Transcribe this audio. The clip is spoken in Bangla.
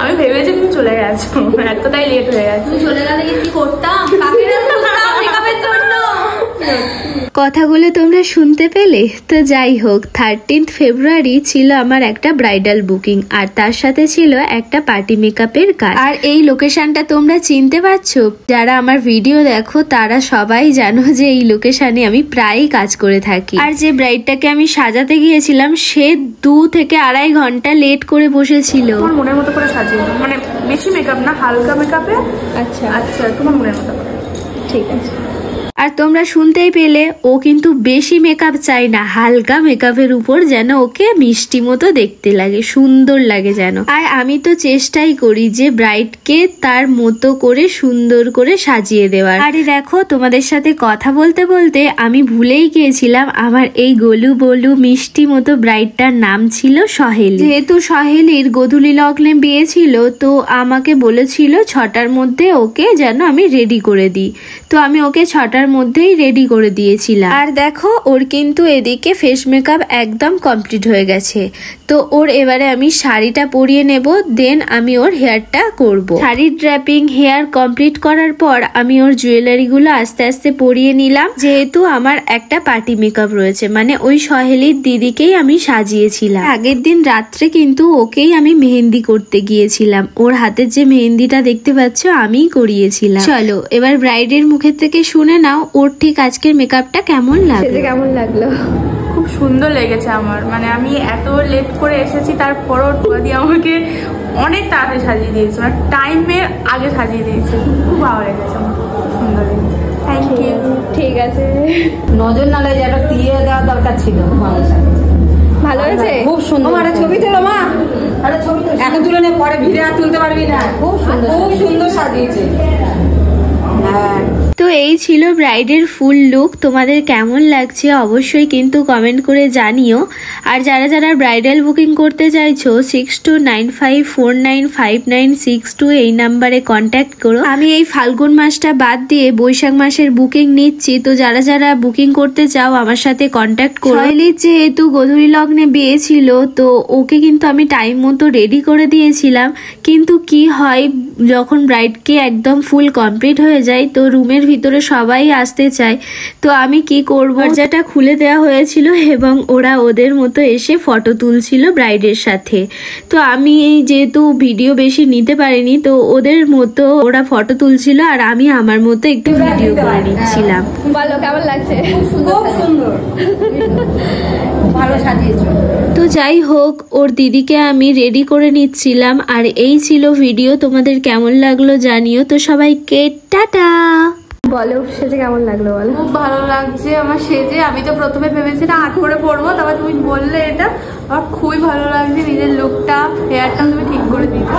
আমি ভেবেছি তুমি চলে গেছো, এতটাই লেট হয়ে গেছে। তুমি চলে গেলে কি করতাম? মেকআপের জন্য কথাগুলো তোমরা শুনতে পেলে। তো যাই হোক, 13 ফেব্রুয়ারি ছিল আমার একটা ব্রাইডাল বুকিং, আর তার সাথে ছিল একটা পার্টি মেকআপের কাজ। আর এই লোকেশনটা তোমরা চিনতে পারছো, যারা আমার ভিডিও দেখো তারা সবাই জানো যে এই লোকেশনে আমি প্রায়ই কাজ করে থাকি। আর যে ব্রাইডটাকে আমি সাজাতে গিয়েছিলাম সে 2 থেকে 2.5 ঘন্টা লেট করে বসেছিল। তোমার মনের মতো করে সাজিয়ে, মানে বেশি মেকআপ না, হালকা মেকআপে। আচ্ছা আচ্ছা, তোমার মনের মতো করে। ঠিক আছে। আর তোমরা শুনতেই পেলে, ও কিন্তু বেশি মেকআপ চাই না, হালকা মেকআপের উপর যেন ওকে মিষ্টি মতো দেখতে লাগে, সুন্দর লাগে যেন। আর আমি তো চেষ্টাই করি যে ব্রাইডকে তার মতো করে সুন্দর করে সাজিয়ে দেওয়ার। আরে দেখো, তোমাদের সাথে কথা বলতে বলতে আমি ভুলেই গিয়েছিলাম আমার এই গোলু বলু মিষ্টি মতো ব্রাইডটার নাম ছিল সহেলি। যেহেতু সহেলির গোধূলি লগ্নে বিয়ে ছিল, তো আমাকে বলেছিল 6টার মধ্যে ওকে যেন আমি রেডি করে দিই। তো আমি ওকে 6টার মধ্যেই রেডি করে দিয়েছিলাম। আর দেখো, ওর কিন্তু এদিকে ফেস মেকআপ একদম কমপ্লিট হয়ে গেছে। তো ওর এবারে আমি শাড়িটা পরিয়ে নেব, দেন আমি ওর হেয়ারটা করব। শাড়ির ড্র্যাপিং হেয়ার কমপ্লিট করার পর আমি ওর জুয়েলারি গুলো আস্তে আস্তে পরিয়ে নিলাম, যেহেতু আমার একটা পার্টি মেকআপ রয়েছে, মানে ওই সহেলির দিদিকেই আমি সাজিয়েছিলাম। আগের দিন রাত্রে কিন্তু ওকেই আমি মেহেন্দি করতে গিয়েছিলাম, ওর হাতের যে মেহেন্দিটা দেখতে পাচ্ছ আমিই করিয়েছিলাম। চলো এবার ব্রাইডের মুখের থেকে শুনে নাও ওর ঠিক আজকের মেকআপটা কেমন লাগলো। কেমন লাগলো? খুব সুন্দর লেগেছে আমার, মানে আমি এত লেট করে এসেছি তারপরও টোয়া দিয়ে আমাকে অনেক তাড়াতাড়ি সাজিয়ে দিয়েছে, মানে টাইমের আগে সাজিয়ে দিয়েছে। খুব ভালো লেগেছে আমার, খুব সুন্দর লেগেছে। Thank you. ঠিক আছে। নজর না লাগে, একটা দিয়ে দেওয়া দরকার ছিল। ভালো হয়েছে, খুব সুন্দর। আরে ছবি তোলো মা, আরে ছবি তো এখন তুলে নে, পরে ভিড়ে আর তুলতে পারবি না। খুব সুন্দর, খুব সুন্দর সাজিয়েছে। হ্যাঁ, তো এই ছিল ব্রাইডের ফুল লুক। তোমাদের কেমন লাগছে অবশ্যই কিন্তু কমেন্ট করে জানিও। আর যারা যারা ব্রাইডাল বুকিং করতে চাইছো 6295495962 এই নাম্বারে কন্ট্যাক্ট করো। আমি এই ফাল্গুন মাসটা বাদ দিয়ে বৈশাখ মাসের বুকিং নিচ্ছি, তো যারা যারা বুকিং করতে চাও আমার সাথে কন্ট্যাক্ট করো। সহেলির যেহেতু গোধূলি লগ্নে বিয়ে ছিল, তো ওকে কিন্তু আমি টাইম মতো রেডি করে দিয়েছিলাম, কিন্তু কি হয় যখন ব্রাইডকে একদম ফুল কমপ্লিট হয়ে যায় তো রুমের ভিতরে সবাই আসতে চায়। তো আমি কি করবো, দরজাটা খুলে দেওয়া হয়েছিল এবং ওরা ওদের মতো এসে ফটো তুলছিল ব্রাইডের সাথে। তো আমি যেহেতু ভিডিও বেশি নিতে পারিনি, তো ওদের মতো ওরা ফটো তুলছিল আর আমি আমার মতো একটু ভিডিও করে নিচ্ছিলাম। বলো কেমন লাগছে? খুব সুন্দর, ভালো সাজিয়েছো। তো যাই হোক, ওর দিদিকে আমি রেডি করে নিচ্ছিলাম। আর এই ছিল ভিডিও, তোমাদের কেমন লাগলো জানিও। তো সবাইকে টাটা। বলো সেজে কেমন লাগলো? বলো। খুব ভালো লাগছে আমার সেজে। আমি তো প্রথমে ভেবেছিলাম আর্ট করে পরবো, তারপর তুমি বললে এটা, আমার খুবই ভালো লাগছে। নিজের লুকটা, হেয়ারটা তুমি ঠিক করে দিয়েছো।